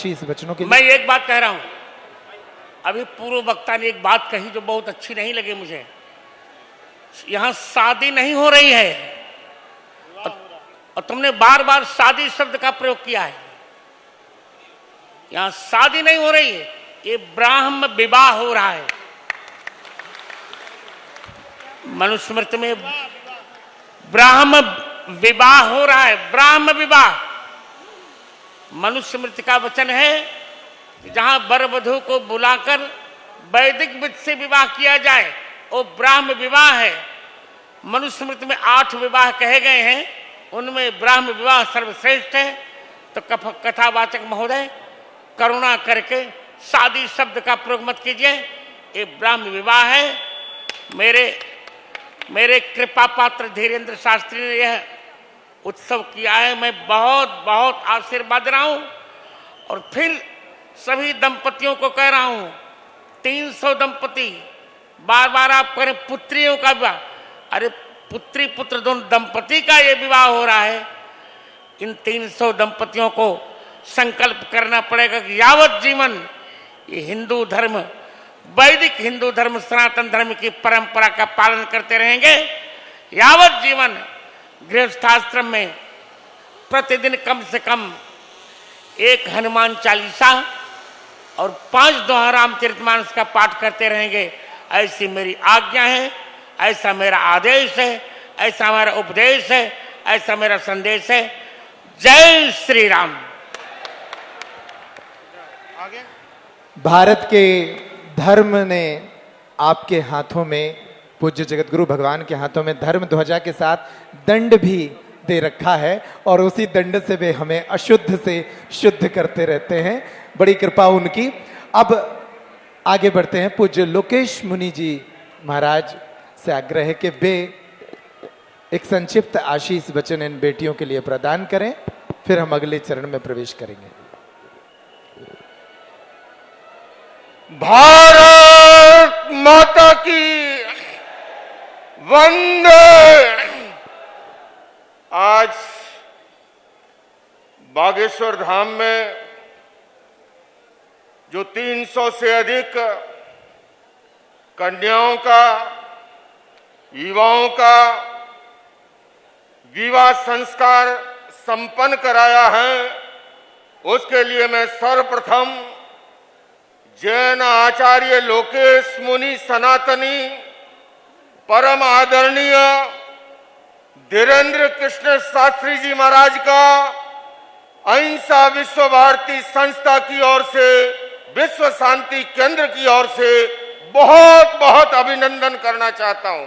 आशीष वचनों के लिए। मैं एक बात कह रहा हूं, अभी पूर्व वक्ता ने एक बात कही जो बहुत अच्छी नहीं लगी मुझे। यहां शादी नहीं हो रही है और तुमने बार बार शादी शब्द का प्रयोग किया है। यहां शादी नहीं हो रही है, ये ब्राह्म विवाह हो रहा है। मनुस्मृति में ब्राह्म विवाह हो रहा है, ब्राह्म विवाह। मनुस्मृति का वचन है कि जहां वर वधू को बुलाकर वैदिक विधि से विवाह किया जाए वो ब्राह्म विवाह है। मनुस्मृति में 8 विवाह कहे गए हैं, उनमें ब्राह्म विवाह सर्वश्रेष्ठ है। तो कथावाचक महोदय करुणा करके शादी शब्द का प्रयोग मत कीजिए, ये ब्राह्म विवाह है। मेरे कृपा पात्र धीरेन्द्र शास्त्री ने यह उत्सव किया है, मैं बहुत बहुत आशीर्वाद रहा हूं। और फिर सभी दंपतियों को कह रहा हूं, 300 दंपति, बार बार आप करें पुत्रियों का विवाह, अरे पुत्री पुत्र दोनों दंपति का ये विवाह हो रहा है। इन 300 दंपतियों को संकल्प करना पड़ेगा कि यावत जीवन ये हिंदू धर्म, वैदिक हिंदू धर्म, सनातन धर्म की परंपरा का पालन करते रहेंगे, यावत जीवन गृहस्थाश्रम में प्रतिदिन कम से कम 1 हनुमान चालीसा और 5 दोहा रामचरितमानस का पाठ करते रहेंगे। ऐसी मेरी आज्ञा है, ऐसा मेरा आदेश है, ऐसा हमारा उपदेश है, ऐसा मेरा संदेश है। जय श्री राम। भारत के धर्म ने आपके हाथों में, पूज्य जगतगुरु भगवान के हाथों में धर्म ध्वजा के साथ दंड भी दे रखा है और उसी दंड से वे हमें अशुद्ध से शुद्ध करते रहते हैं। बड़ी कृपा उनकी। अब आगे बढ़ते हैं। पूज्य लोकेश मुनि जी महाराज से आग्रह है कि वे एक संक्षिप्त आशीष वचन इन बेटियों के लिए प्रदान करें, फिर हम अगले चरण में प्रवेश करेंगे। भारत माता की वंदे। आज बागेश्वर धाम में जो 300 से अधिक कन्याओं का, युवाओं का विवाह संस्कार संपन्न कराया है, उसके लिए मैं सर्वप्रथम जैन आचार्य लोकेश मुनि सनातनी परम आदरणीय धीरेन्द्र कृष्ण शास्त्री जी महाराज का अहिंसा विश्व भारती संस्था की ओर से, विश्व शांति केंद्र की ओर से बहुत बहुत अभिनंदन करना चाहता हूं।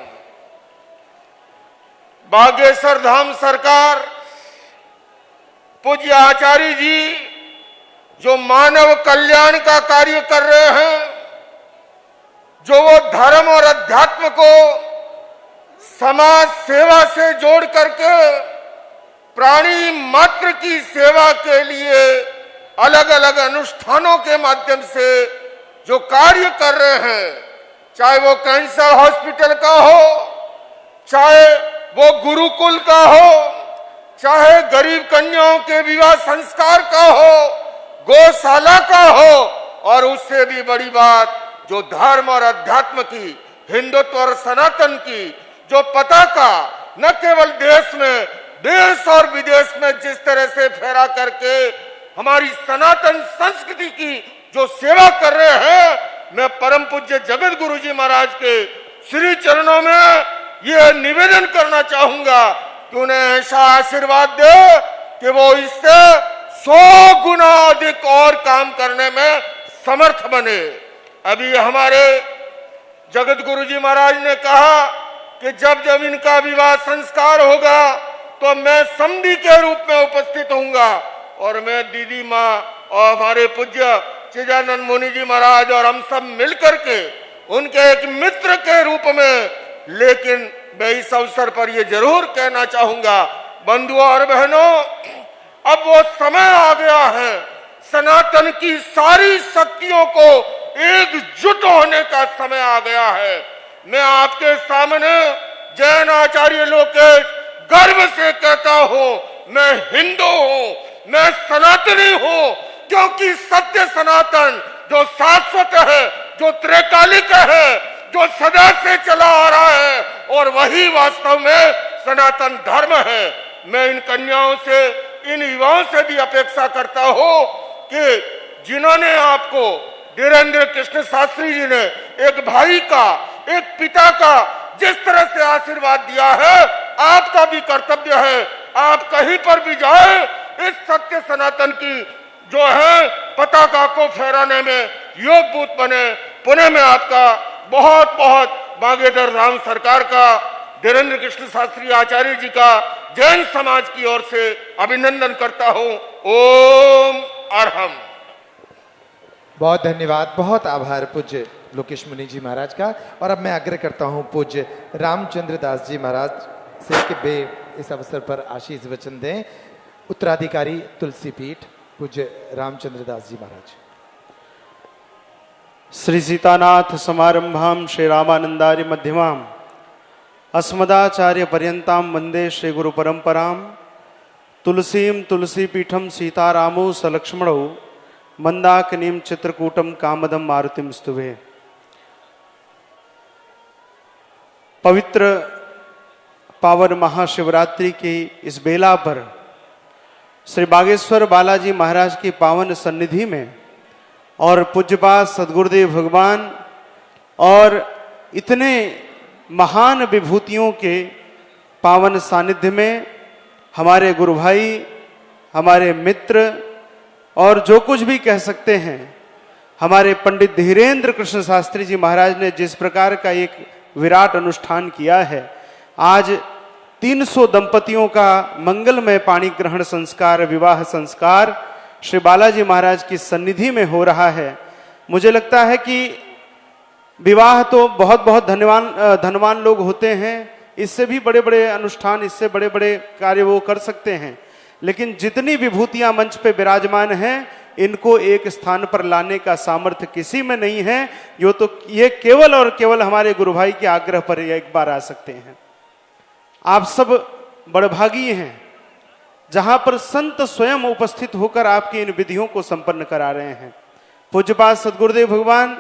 बागेश्वर धाम सरकार, पूज्य आचार्य जी जो मानव कल्याण का कार्य कर रहे हैं, जो वो धर्म और अध्यात्म को समाज सेवा से जोड़ करके प्राणी मात्र की सेवा के लिए अलग अलग अनुष्ठानों के माध्यम से जो कार्य कर रहे हैं, चाहे वो कैंसर हॉस्पिटल का हो, चाहे वो गुरुकुल का हो, चाहे गरीब कन्याओं के विवाह संस्कार का हो, गौशाला का हो, और उससे भी बड़ी बात जो धर्म और अध्यात्म की, हिंदुत्व और सनातन की जो पताका न केवल देश में, देश और विदेश में जिस तरह से फहरा करके हमारी सनातन संस्कृति की जो सेवा कर रहे हैं, मैं परम पूज्य जगत गुरु जी महाराज के श्री चरणों में यह निवेदन करना चाहूंगा कि उन्हें ऐसा आशीर्वाद दे कि वो इससे 100 गुना अधिक और काम करने में समर्थ बने। अभी हमारे जगत गुरु जी महाराज ने कहा कि जब जब इनका विवाह संस्कार होगा तो मैं समधी के रूप में उपस्थित होऊंगा, और मैं दीदी माँ और हमारे पूज्य चिदानंद मुनि जी महाराज और हम सब मिलकर के उनके एक मित्र के रूप में। लेकिन मैं इस अवसर पर यह जरूर कहना चाहूंगा, बंधुओं और बहनों, अब वो समय आ गया है, सनातन की सारी शक्तियों को एकजुट होने का समय आ गया है। मैं आपके सामने जैन आचार्य लोकेश गर्व से कहता हूं, मैं हिंदू हूं, मैं सनातनी हूं, क्योंकि सत्य सनातन जो शाश्वत है, जो त्रैकालिक है, जो सदा से चला आ रहा है, और वही वास्तव में सनातन धर्म है। मैं इन कन्याओं से, इन युवाओं से भी अपेक्षा करता हूं कि जिन्होंने आपको, धीरेन्द्र कृष्ण शास्त्री जी ने एक भाई का, एक पिता का जिस तरह से आशीर्वाद दिया है, आपका भी कर्तव्य है, आप कहीं पर भी जाए, इस सत्य सनातन की जो है पताका को फहराने में योगभूत बने। पुनः मैं आपका बहुत बहुत बागेश्वर राम सरकार का, धीरेन्द्र कृष्ण शास्त्री आचार्य जी का, जैन समाज की ओर से अभिनंदन करता हूं। ओम अरहम। बहुत धन्यवाद, बहुत आभार पूज्य लोकेश मुनि जी महाराज का। और अब मैं आग्रह करता हूं पूज्य रामचंद्र दास जी महाराज से कि वे इस अवसर पर आशीष वचन दें। उत्तराधिकारी तुलसी पीठ पूज्य रामचंद्र दास जी महाराज। श्री सीतानाथ समारंभाम श्री रामानंदार्य मध्यमाम अस्मदाचार्य पर्यंताम वंदे श्री गुरु परंपराम। तुलसीम तुलसी पीठम सीतारामो सलक्ष्मणो मंदाकिनीम चित्रकूटम कामदम मारुतिम स्तुवे। पवित्र पावन महाशिवरात्रि की इस बेला पर श्री बागेश्वर बालाजी महाराज की पावन सन्निधि में और पूज्यपाद सद्गुरुदेव भगवान और इतने महान विभूतियों के पावन सानिध्य में हमारे गुरु भाई, हमारे मित्र और जो कुछ भी कह सकते हैं, हमारे पंडित धीरेन्द्र कृष्ण शास्त्री जी महाराज ने जिस प्रकार का एक विराट अनुष्ठान किया है, आज 300 दंपतियों का मंगलमय पाणी ग्रहण संस्कार, विवाह संस्कार श्री बालाजी महाराज की सन्निधि में हो रहा है। मुझे लगता है कि विवाह तो बहुत बहुत धनवान लोग होते हैं, इससे भी बड़े बड़े अनुष्ठान, इससे बड़े बड़े कार्य वो कर सकते हैं, लेकिन जितनी विभूतियां मंच पे विराजमान हैं, इनको एक स्थान पर लाने का सामर्थ्य किसी में नहीं है। ये केवल और केवल हमारे गुरु भाई के आग्रह पर एक बार आ सकते हैं। आप सब बड़भागी हैं जहां पर संत स्वयं उपस्थित होकर आपकी इन विधियों को संपन्न करा रहे हैं। पूज्यपाद सद्गुरुदेव भगवान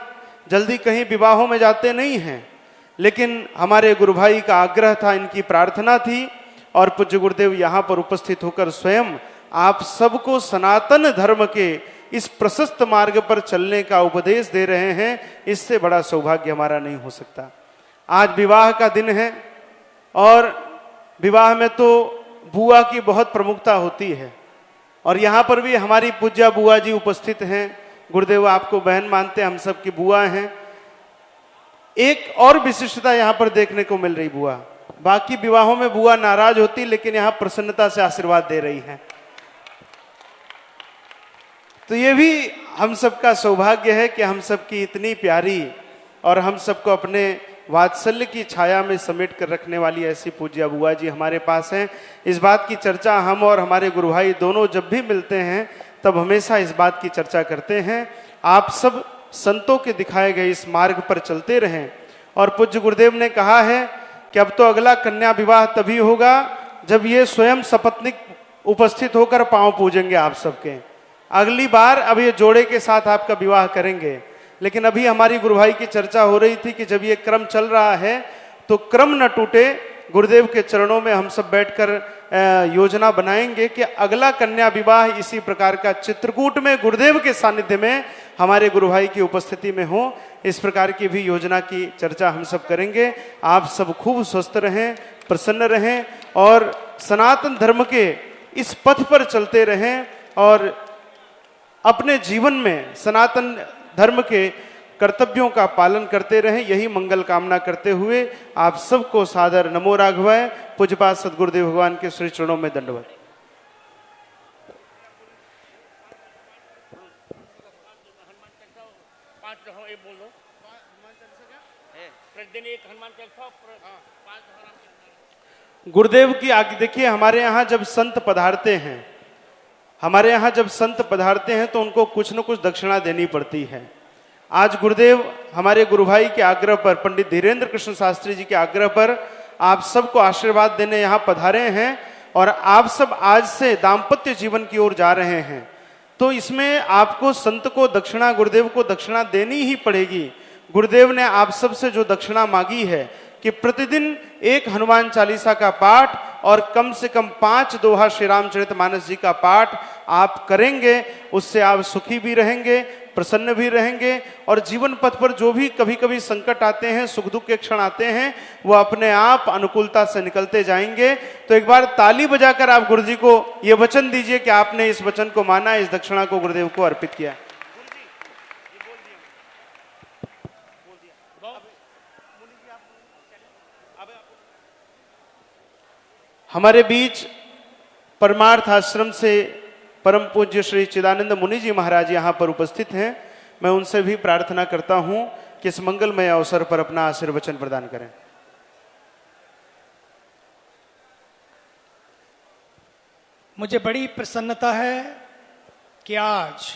जल्दी कहीं विवाहों में जाते नहीं हैं, लेकिन हमारे गुरु भाई का आग्रह था, इनकी प्रार्थना थी, और पूज्य गुरुदेव यहाँ पर उपस्थित होकर स्वयं आप सबको सनातन धर्म के इस प्रशस्त मार्ग पर चलने का उपदेश दे रहे हैं। इससे बड़ा सौभाग्य हमारा नहीं हो सकता। आज विवाह का दिन है और विवाह में तो बुआ की बहुत प्रमुखता होती है, और यहाँ पर भी हमारी पूज्या बुआ जी उपस्थित हैं। गुरुदेव आपको बहन मानते हैं, हम सब की बुआ हैं। एक और विशिष्टता यहाँ पर देखने को मिल रही, बुआ, बाकी विवाहों में बुआ नाराज होती, लेकिन यहाँ प्रसन्नता से आशीर्वाद दे रही हैं। तो ये भी हम सबका सौभाग्य है कि हम सबकी इतनी प्यारी और हम सबको अपने वात्सल्य की छाया में समेट कर रखने वाली ऐसी पूज्या बुआ जी हमारे पास हैं। इस बात की चर्चा हम और हमारे गुरु भाई दोनों जब भी मिलते हैं तब हमेशा इस बात की चर्चा करते हैं। आप सब संतों के दिखाए गए इस मार्ग पर चलते रहें। और पूज्य गुरुदेव ने कहा है कि अब तो अगला कन्या विवाह तभी होगा जब ये स्वयं सपत्नीक उपस्थित होकर पांव पूजेंगे आप सबके। अगली बार अब ये जोड़े के साथ आपका विवाह करेंगे, लेकिन अभी हमारी गुरु भाई की चर्चा हो रही थी कि जब ये क्रम चल रहा है तो क्रम न टूटे। गुरुदेव के चरणों में हम सब बैठकर योजना बनाएंगे कि अगला कन्या विवाह इसी प्रकार का चित्रकूट में गुरुदेव के सानिध्य में हमारे गुरु भाई की उपस्थिति में हो। इस प्रकार की भी योजना की चर्चा हम सब करेंगे। आप सब खूब स्वस्थ रहें, प्रसन्न रहें और सनातन धर्म के इस पथ पर चलते रहें और अपने जीवन में सनातन धर्म के कर्तव्यों का पालन करते रहें। यही मंगल कामना करते हुए आप सबको सादर नमो राघवाय पूज्यपाद सद्गुरुदेव भगवान के श्री चरणों में दंडवत। गुरुदेव की आज्ञा। देखिए, हमारे यहाँ जब संत पधारते हैं, तो उनको कुछ न कुछ दक्षिणा देनी पड़ती है। आज गुरुदेव हमारे गुरु भाई के आग्रह पर, पंडित धीरेन्द्र कृष्ण शास्त्री जी के आग्रह पर आप सबको आशीर्वाद देने यहाँ पधारे हैं और आप सब आज से दाम्पत्य जीवन की ओर जा रहे हैं। तो इसमें आपको संत को दक्षिणा, गुरुदेव को दक्षिणा देनी ही पड़ेगी। गुरुदेव ने आप सबसे जो दक्षिणा मांगी है कि प्रतिदिन एक हनुमान चालीसा का पाठ और कम से कम 5 दोहा श्री रामचरितमानस जी का पाठ आप करेंगे, उससे आप सुखी भी रहेंगे, प्रसन्न भी रहेंगे और जीवन पथ पर जो भी कभी कभी संकट आते हैं, सुख दुख के क्षण आते हैं, वो अपने आप अनुकूलता से निकलते जाएंगे। तो एक बार ताली बजाकर आप गुरु जी को ये वचन दीजिए कि आपने इस वचन को माना, इस दक्षिणा को गुरुदेव को अर्पित किया। हमारे बीच परमार्थ आश्रम से परम पूज्य श्री चिदानंद मुनि जी महाराज यहाँ पर उपस्थित हैं। मैं उनसे भी प्रार्थना करता हूँ कि इस मंगलमय अवसर पर अपना आशीर्वचन प्रदान करें। मुझे बड़ी प्रसन्नता है कि आज